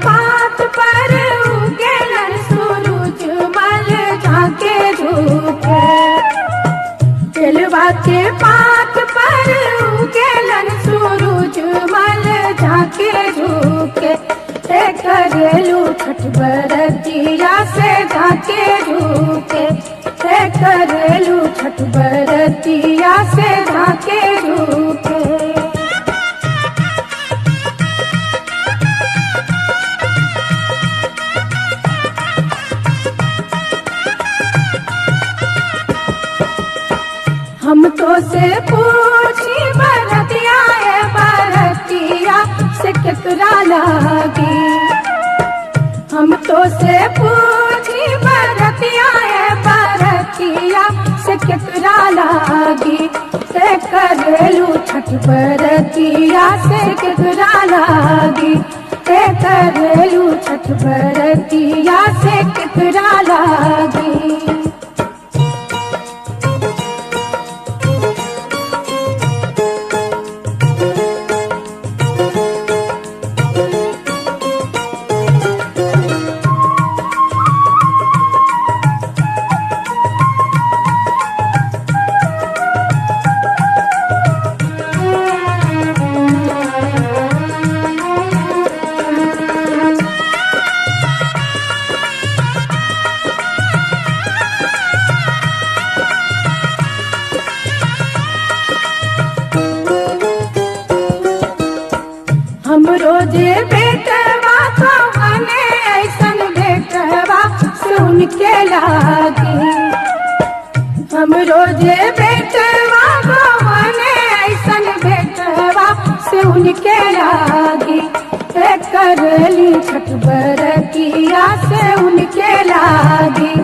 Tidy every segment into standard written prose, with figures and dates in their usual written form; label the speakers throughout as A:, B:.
A: पात पर उगेलन सूरज मल झाके झुके। केलवा के पात पर उगेलन सूरज मल झाके झुके। करेलू छठ बरतिया से झाके झुके। करेलू छठ बरतिया से झाके झुके। हम तो से पूछी बरतिया है बरतिया से कितना लागी। हम तो से पूछी बरतिया है बरतिया से कितना लागी। से करेलू छठ बरतिया से कितना लागी। से करेलू छठ बरतिया से कितना लागी। हम रोजे बेटवा कवने ऐसन बेटवा सुन के लागी। हम रोजे बेटवा कवने ऐसन बेटवा सुन के लागी। करेली छठ बरतिया से उनके लागी।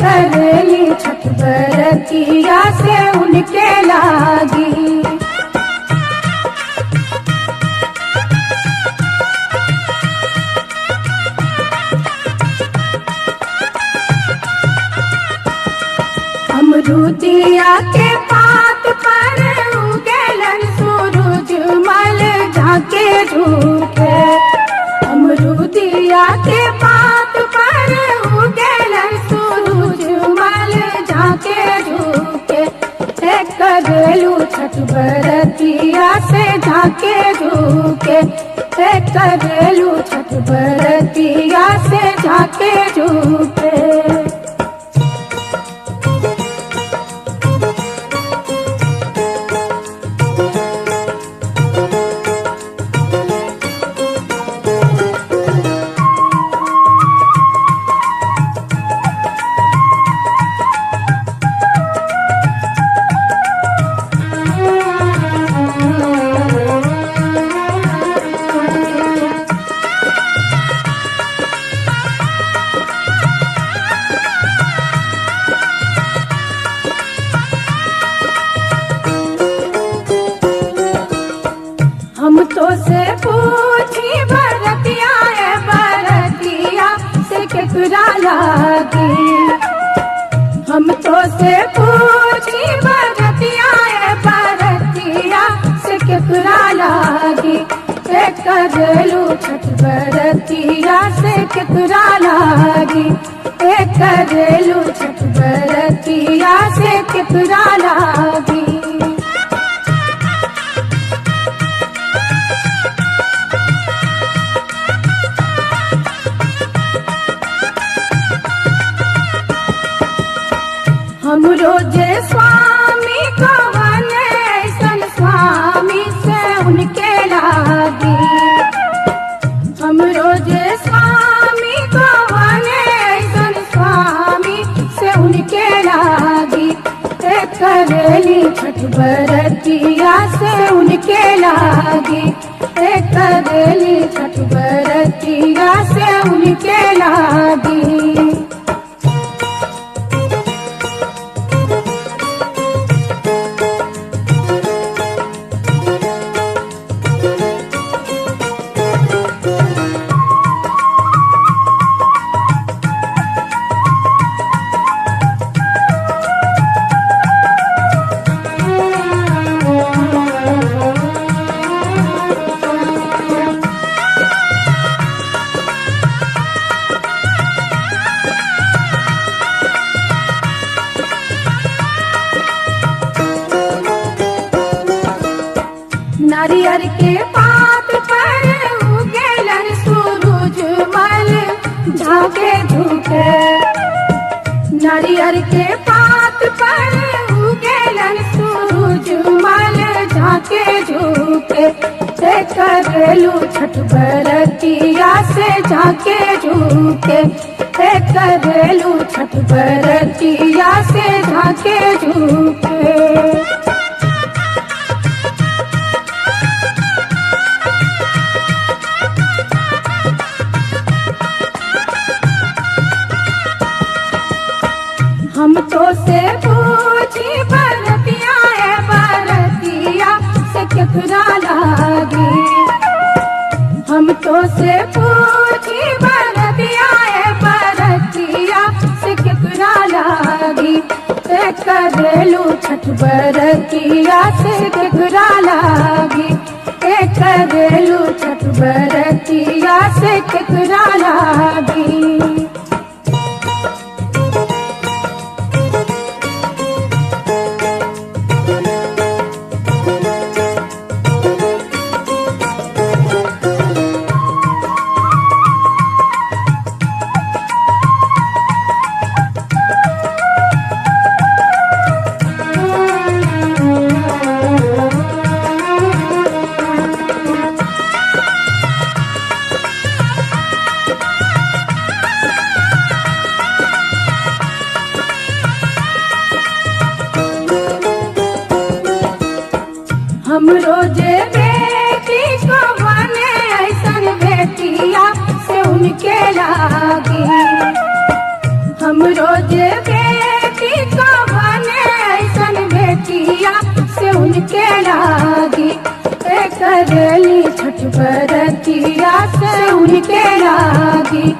A: करेली छठ बरतिया से उनके लागी। अमरूदिया के पात पर उगेलन सूरज मल झाके झुके। अमरूदिया के पात पर उगेलन सूरज मल झाके झुके। करेलू छठ बरतिया से झाके झुके। करेलू छठ बरतिया से झाके झुके। हम तो से पूछी बरतिया है बरतिया से केकरा लागी। हम तो से पूछी बरतिया है बरतिया से केकरा लागी। करेलू छठ बरतिया से केकरा लागी। करेलू छठ बरतिया से केकरा लागी। हम रोजे स्वामी कवने ऐसन स्वामी से उनके लागी। हम रोजे स्वामी कवने ऐसन स्वामी से उनके लागी। करेली छठ बरतिया से उनके लागी। करेली छठ बरतिया से उनके लागी। नारियर के पात पर उगेलन सूरज मल झाके झुके। नारियर के पात पर उगेलन सूरज मल झाके झुके। ते करेलू छठ बरतिया से झाके झुके। ते करेलू छठ बरतिया से झाके झुके। हम तो से पूछी बरतिया है बरतिया से केकरा लागी। हम तो से पूछी बरतिया है बरतिया से केकरा लागी। ते करेलू छठ बरतिया से केकरा लागी। ते करेलू छठ बरतिया से केकरा लागी। हम रोजे बेटी को बने ऐसन बेटिया से उनके लागी। हम रोजे बेटी को बने ऐसन बेटिया से उनके लागी। ते करेली छठ बरतिया से उनके लागी।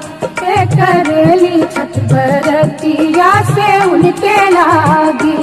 A: ते करेली छठ बरतिया से उनके लागी।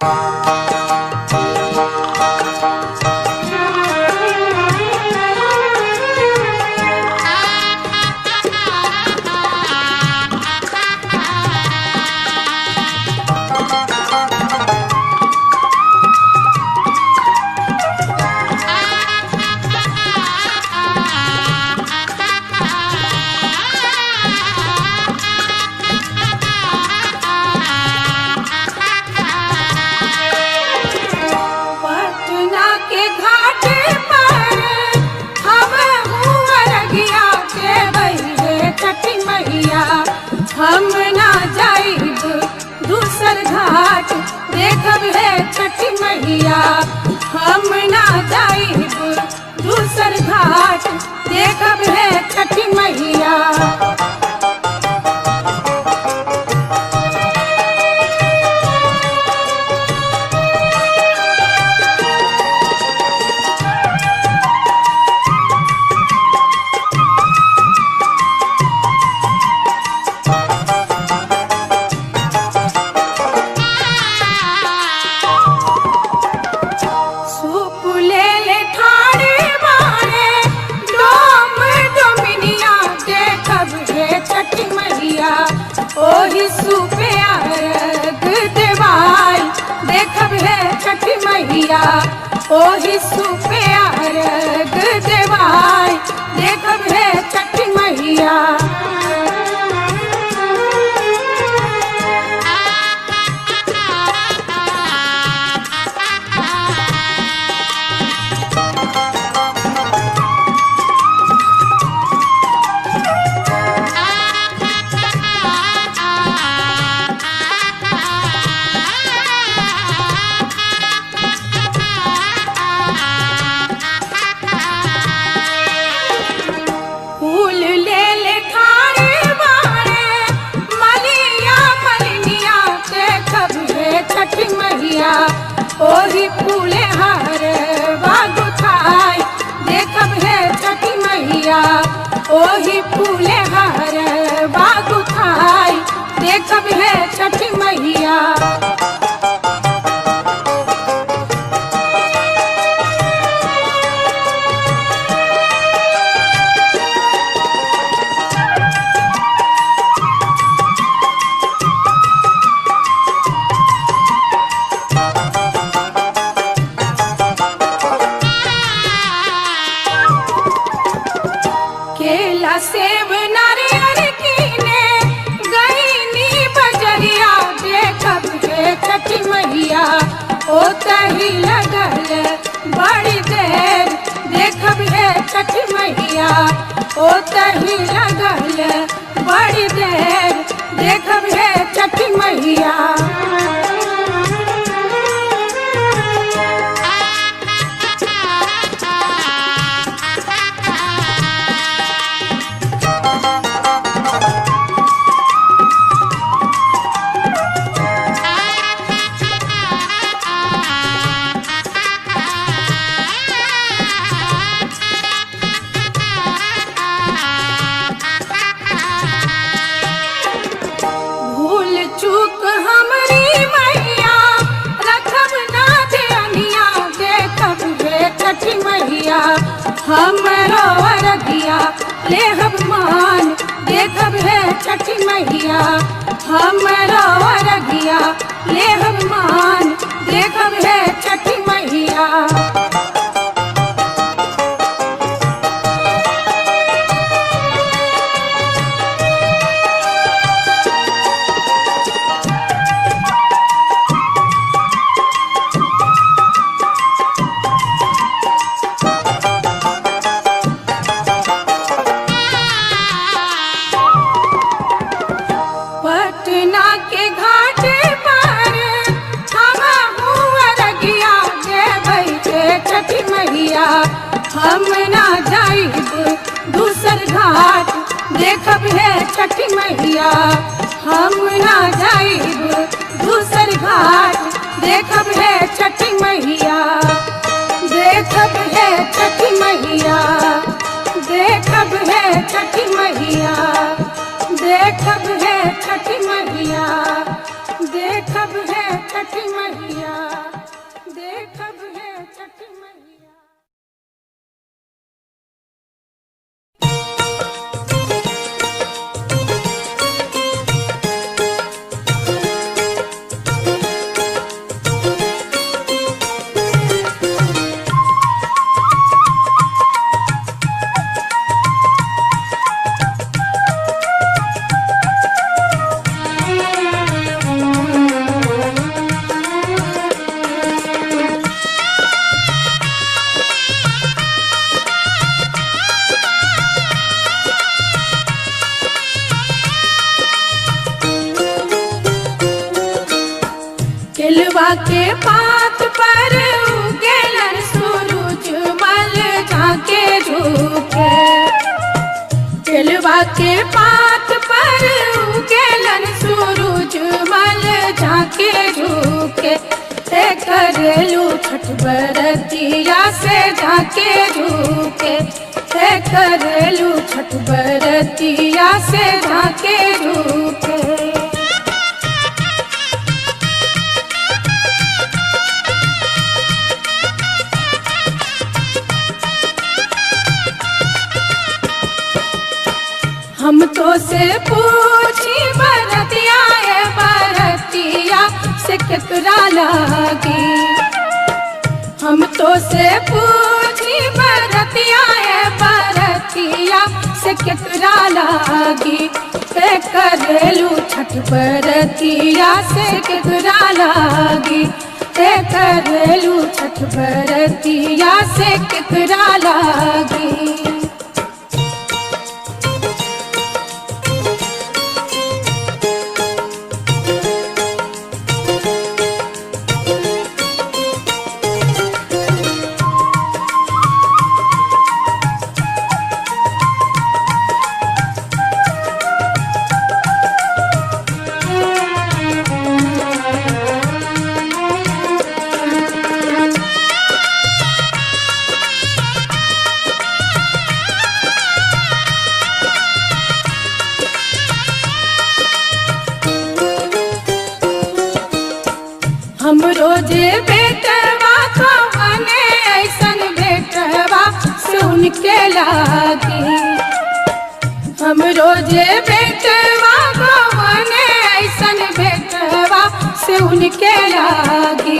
A: पटना के घाट पर हम हुअरगिया देवई रे छठी मैया। हम ना जाइब दूसर घाट देखब है छठी मैया। हम ना जाइब दूसर घाट देखब है छठी मैया। सूप ले ले ठाड़े बाड़े डोम डोमिनिया देखब हे छठी मैया। ओही सूपे अर्घ देवाई देखब हे छठी मैया। ओही सूपे अर्घ देवाई देखब हे छठी मैया। फूल ले ले ठाड़े बाड़े मलिया मलिनिया देखब हे छठी मैया। ओही फूले हार बागुथाई देखब हे छठी मैया। ओही फूले हार बागुथाई देखब हे छठी मैया। केला सेब नारियल कीने गईनी बजरिया देखब हे छठी मैया। ओ तही लगल बड़ी देर देखब हे छठी मैया। ओ तही लगल बड़ी देर देखब हे छठी मैया। भूल चूक हमरी मैया रखब ना ध्यानिया देखब हे छठी मैया। हमरो अरगिया लेहब मान देखब हे छठी मैया। हमरो अरगिया लेहब मान देखब हे छठी मैया। पटना के घाट पर हम हुअरगिया देवई रे छठी मैया। हम ना जाइब दूसर घाट देखब हे छठी मैया। हम ना जाइब दूसर घाट देखब हे छठी मैया। देखब हे छठी मैया। देखब हे छठी मैया। देखब है छठी मैया। देखब है छठी मैया, देखब है छठी मैया। केलवा के पात पर उगेलन सूरज मल झाके झुके, केलवा के पात पर उगेलन सूरज मल झाके झुके, करेलू छठ बरतिया से झाके झुके, करेलू छठ बरतिया से झाके झुके। हम तो से पूछी बरतिया है बरतिया से केकरा लागी, हम तो से पूछी बरतिया है बरतिया से केकरा लागी, करेलू छठ बरतिया से केकरा लागी, करेलू छठ बरतिया से केकरा लागी। हम रोजे बेटवा कवने ऐसन बेटवा सुन के लागी, हम रोजे बेटवा कवने ऐसन बेटवा सुन के लागी,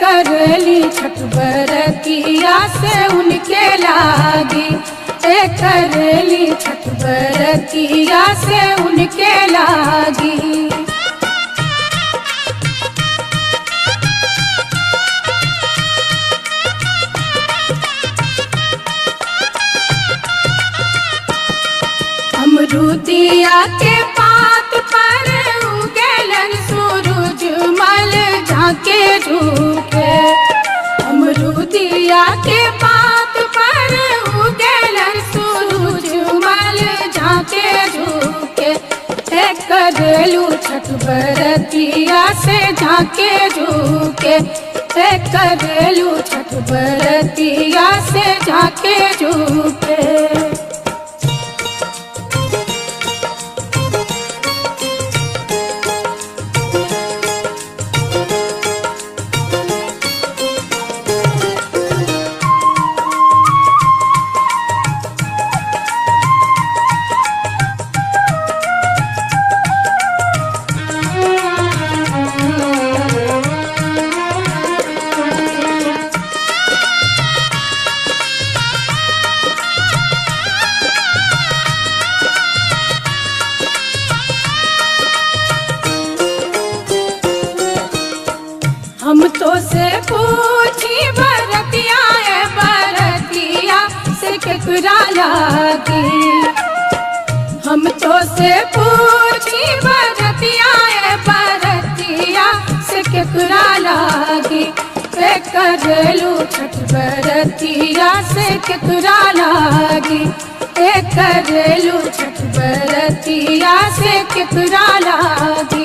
A: करली छठ बरतिया से उनके लागी, करली छठ बरतिया से उनके लागी। अमरूदिया के पात पर उगेलन सूरज मल झाके झुके, अमरूदिया के पात पर उगेलन सूरज मल झाके झुके, करेलू छठ बरतिया से झाके झुके, करेलू छठ बरतिया से झाके झुके। हम तो से पूछी बरतिया है बरतिया से केकरा लागी, हम तो से पूछी बरतिया है बरतिया से केकरा लागी, करेलू छठ बरतिया से केकरा लागी, करेलू छठ बरतिया से केकरा लागी।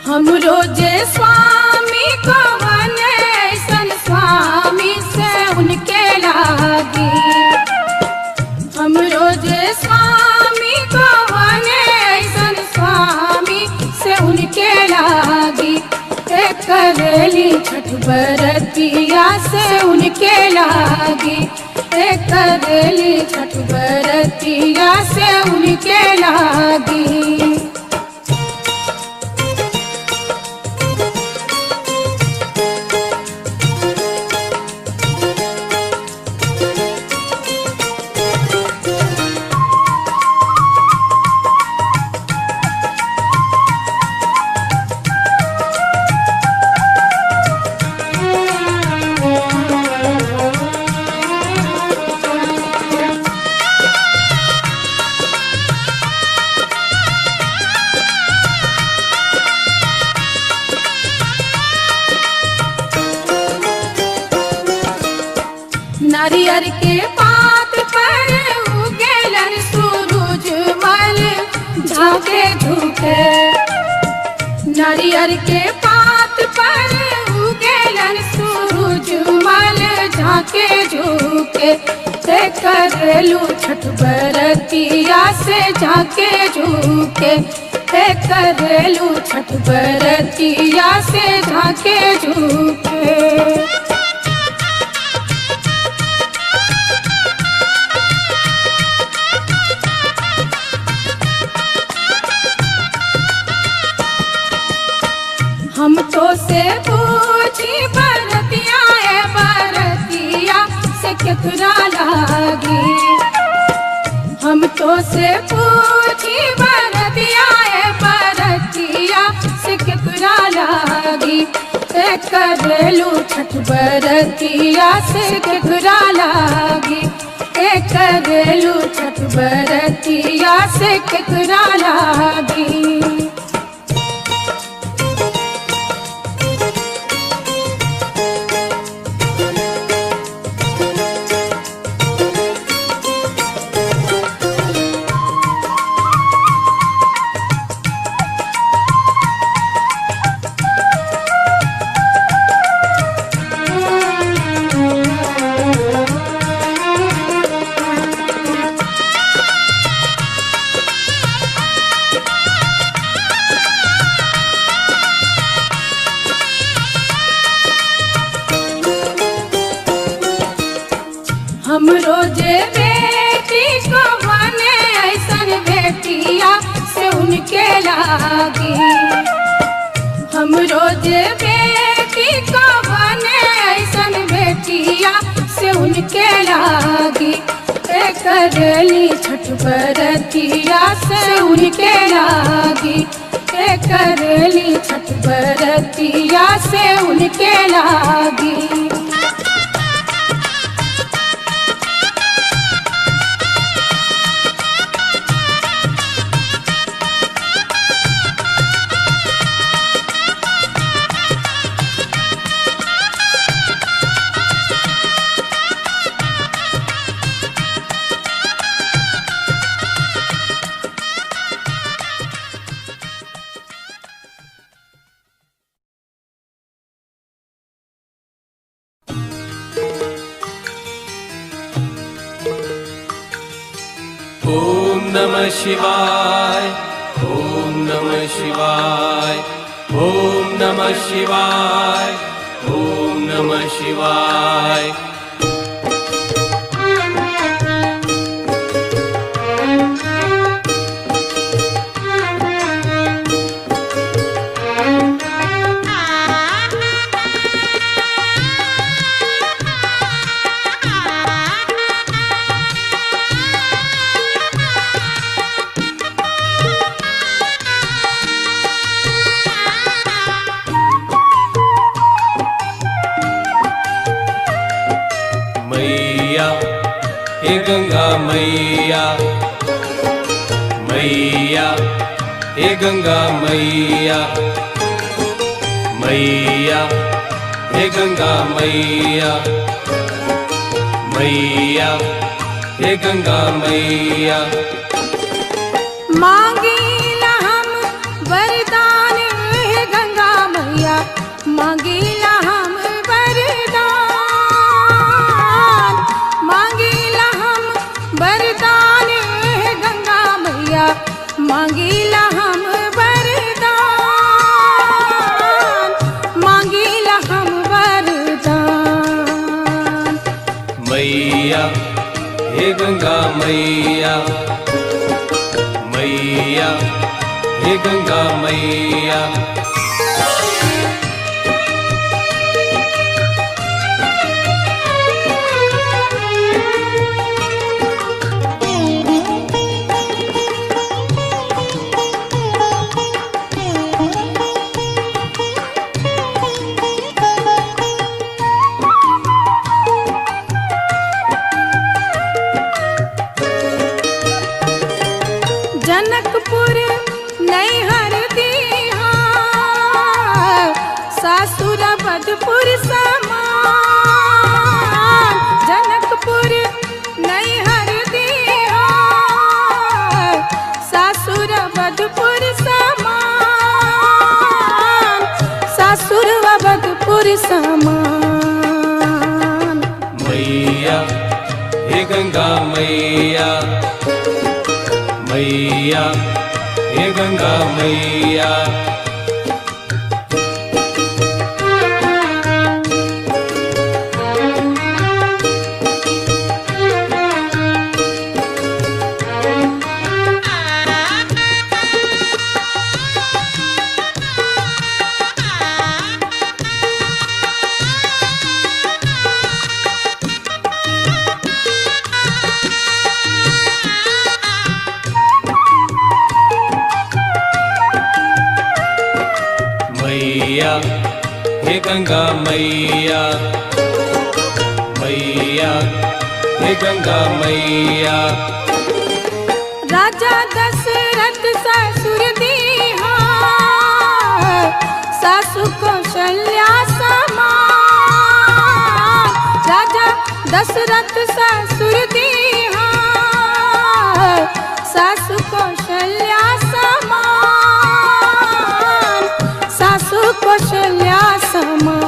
A: हम रोजे स्वामी कवन ऐसन स्वामी करेली छठ बरतिया से उनके लागी, करेली छठ बरतिया से उनके लागी। नारियर के पात पर उगेलन सूरज मल झाके झुके, नारियर के पात पर उगेलन सूरज मल झाके झुके, करेलू छठ बरतिया से झाके झुके, करेलू छठ बरतिया से झाके झुके। हम तो से पूछी बरतिया बरतिया से केकरा लागी, हम तो से पूछी बरतिया बरतिया से केकरा लागी, करेलू छठ बरतिया से केकरा लागी, करेलू छठ बरतिया से केकरा लागी। हम रोजे बेटी को बने ऐसन बेटिया से उनके लागी, हम रोजे बेटी को बने ऐसन बेटिया से उनके लागी, करेली छठ बरतिया से उनके लागी, करेली छठ बरतिया से उनके लागी।
B: ओम नमः शिवाय, ओम नमः शिवाय, ओम नमः शिवाय, ओम नमः शिवाय। मैया हे गंगा मैया, मैया हे गंगा मैया, मैया हे गंगा मैया, मैया हे गंगा मैया।
A: मांगीला हम वरदान हे गंगा मैया, मांगीला हम वरदान, मांगीला हम वरदान हे गंगा मैया, मांगीला हम वरदान,
B: हे गंगा मैया मैया हे गंगा मैया।
A: जनकपुर नैहर दीहा सासुर बधपुर समान। जनकपुर नैहर दीहा सासुर बधपुर समान। सासुर बधपुर समान।
B: मैया हे गंगा मैया मैया हे गंगा मैया। मैया हे गंगा मैया मैया हे गंगा मैया।
A: राजा दशरथ ससुर दीहा सासु कौशल्या समान। राजा दशरथ ससुर दीहा सासु कौशल्या समान। सासु कौशल्या समान।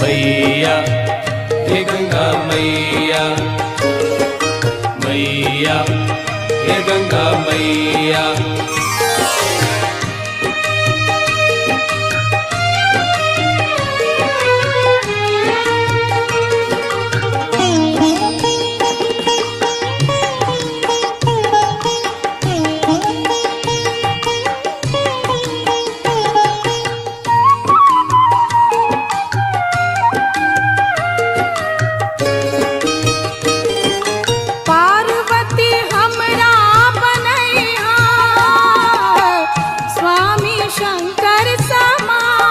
B: मैया हे गंगा मैया मैया हे गंगा मैया।
A: पार्वती हमरा बनैहा स्वामी शंकर समान।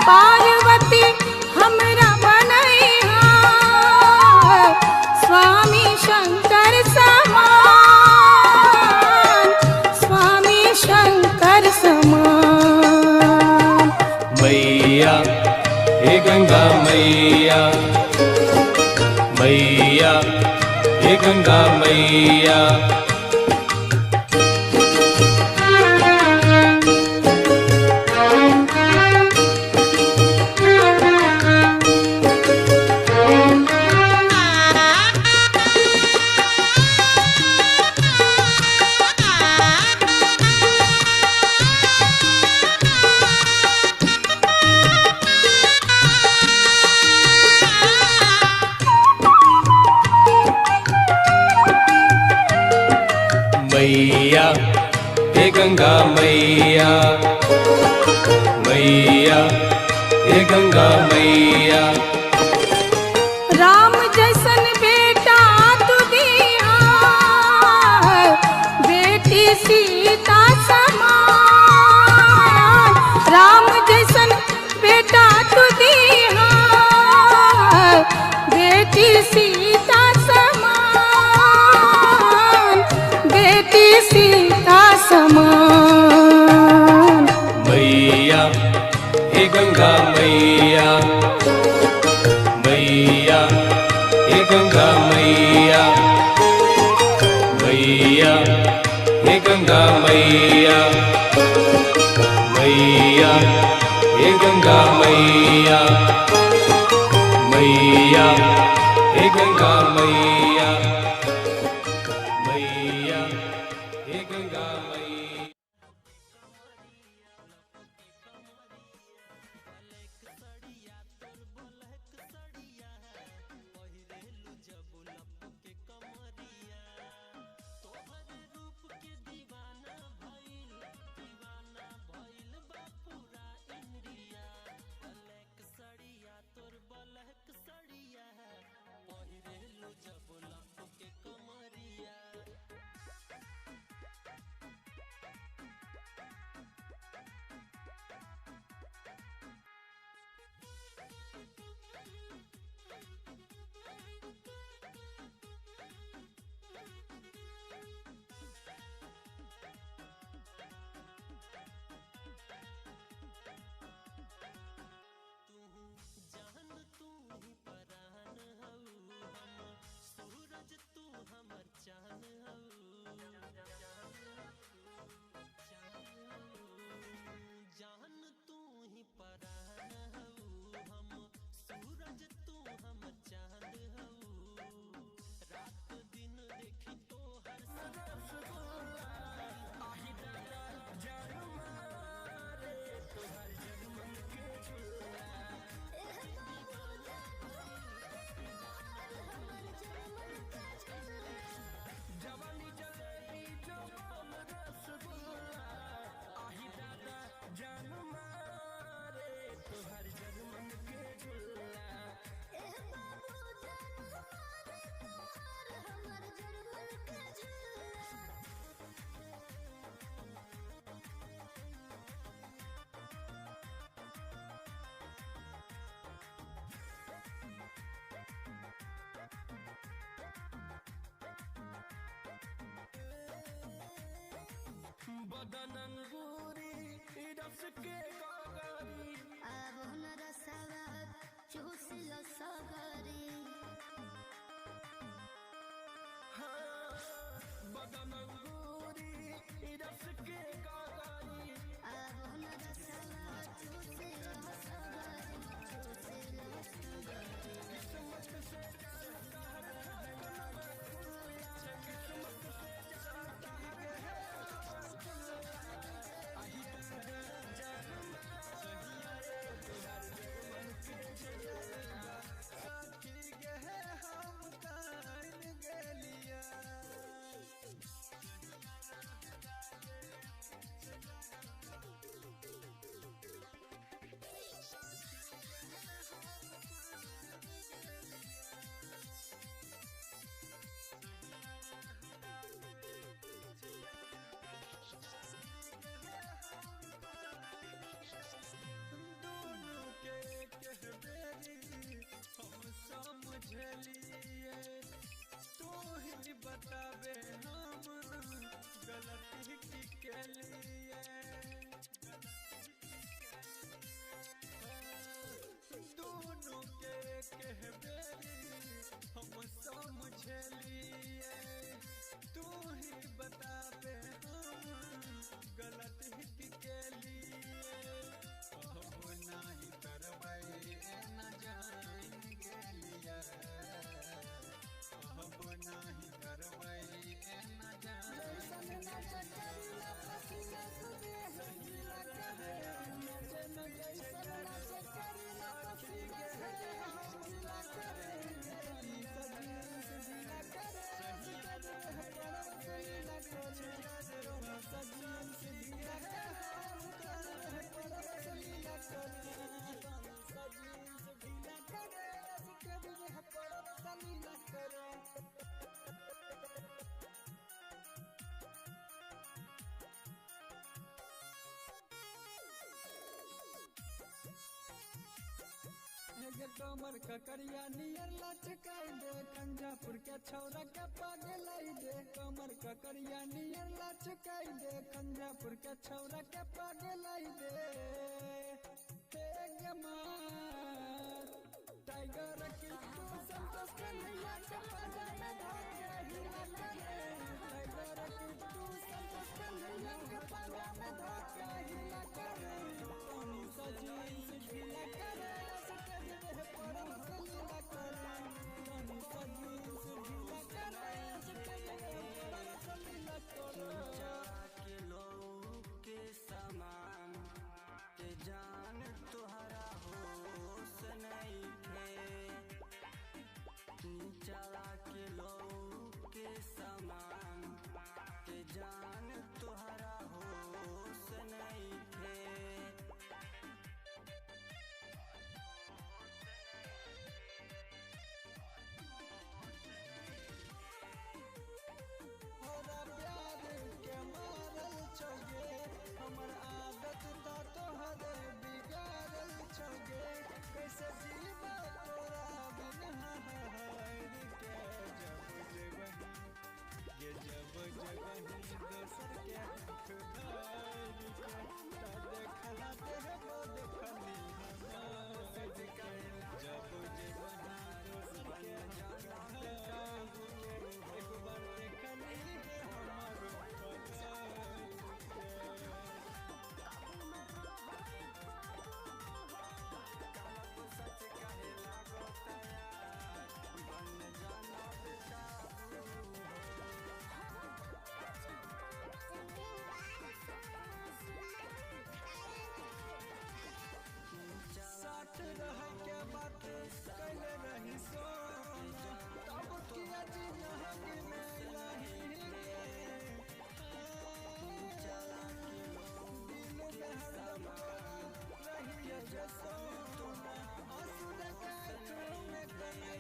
A: पार्वती हमरा बनैहा स्वामी शंकर समान। स्वामी शंकर समान।
B: मैया हे गंगा मैया मैया हे गंगा मैया। मैया हे गंगा मैया मैया हे गंगा मैया।
A: राम जैसन बेटा तू दिया बेटी सीता समान। राम जैसन बेटा तू दिया बेटी सीता समान। बेटी सीता समान।
B: मैया हे गंगा मैया मैया हे गंगा मैया मैया हे गंगा मैया मैया हे गंगा मैया मैया हे गंगा मैया मैया हे गंगा मैया।
C: बदन अंगूरी रस के गगरी
D: अब न रसवा चूस लो सगरी
C: बदन अंगूरी रस के गगरी
D: अब न रसवा चूस लो सगरी चूस लो सगरी
C: किस्मत से जाता है किस्मत से जाता है हम कान गलिया हम समझलिए तू ही बताबे हम गलती की के लिए दोनों के कहबे हम समझलिए तू ही बताबे हम गलती की के लिए अब नहीं करबै न जान गेलिया अब नहीं करबै न जान कमर ककरिया नियर लचकाई दे कंजापुर के छौरा के पगलाई दे कमर ककरिया नियर लचकाई दे कंजापुर के छौरा के पगलाई दे टाइगर की तू संतोष कन्हैया के पगला में धोके हिला करे टाइगर की तू संतोष कन्हैया के पगला में धोके हिला करे पानी सजी हिला करे परम सलीला करे पानी सजी हिला करे परम सलीला करे
E: के लोग के समान के जान तुहरा होश नहीं थे चला के लोग के समान के जान तुहरा होश नहीं थे
C: हमर आदत ता तोहर बिगाड़ल छोगे कैसे जीवा तोरा बिना हार के जब जबही दोसर के खुदार के देखला तेरे को देखली हमार के जब जबही दोसर के एक बार देखली हमार साथ रह के बात कैले रही सोना तब किया जिंदगी में रही दिल में हरदम रही जो सोना आंसू में कनलही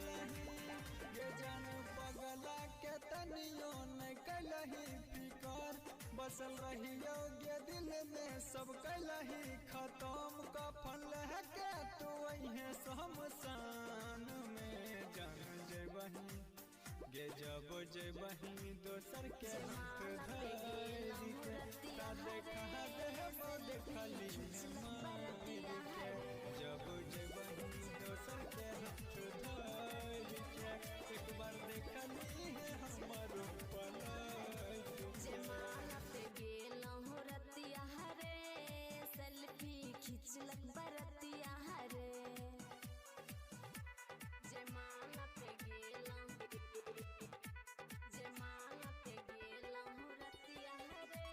C: ये जान पगला के तनियो नहीं कैलही फिकर बसल रही योग्य दिल में सब कैलही खत्म कफन लहके तू वही शमशान में जान जेबही
F: गे जब जे बहिनी दोसर के हाथ धरी के ता देखा देबो देखली मार के जब जे बहिनी दोसर के हाथ धरी के एक बार देखली हमरो पलक
A: जमाना पे गेलहु रतिया हरे सेल्फी खिंचलक बरतिया हरे जमाना पे गेलहु रतिया हरे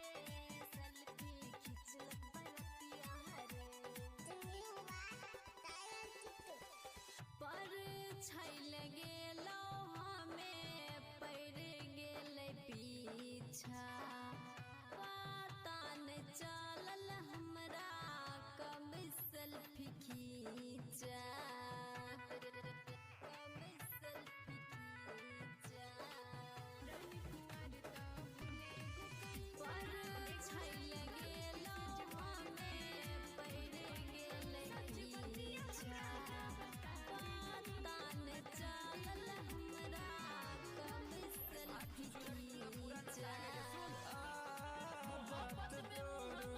A: सेल्फी खिंचलक बरतिया हरे पर छैल गेलो हमें पड़ गेल पीछा पता न चलल हमरा कब सेल्फी खींचा
F: बात तोरो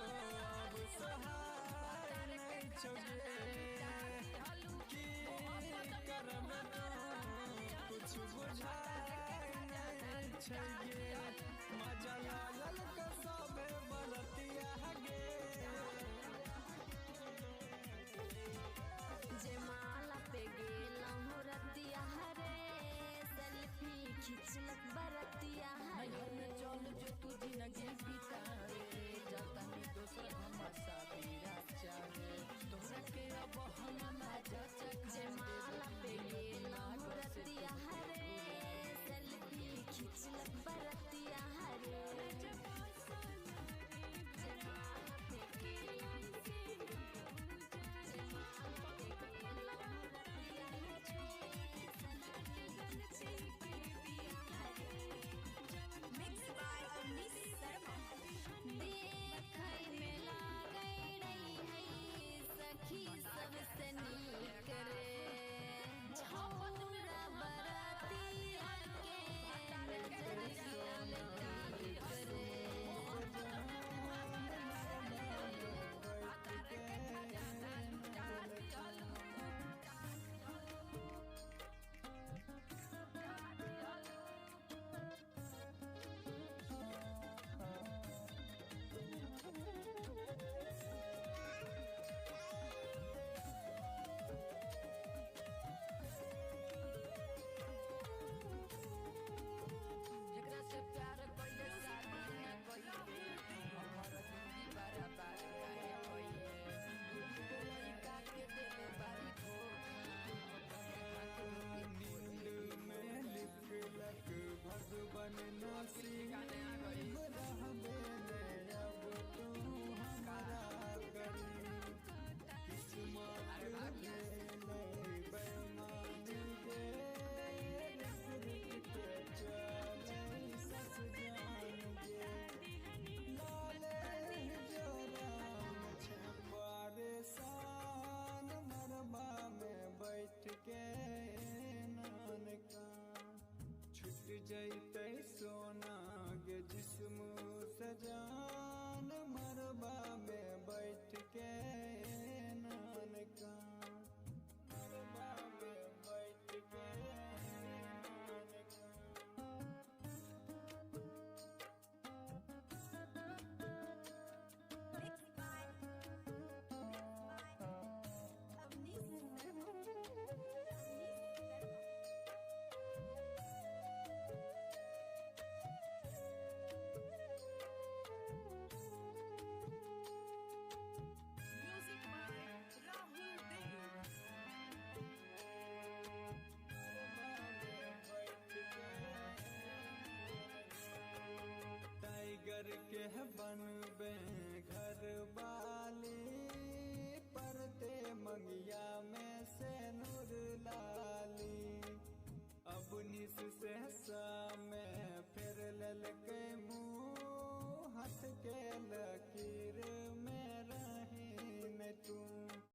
F: अब सहाय नहीं छोड़े की करम कुछ बुझाय नहीं छोड़े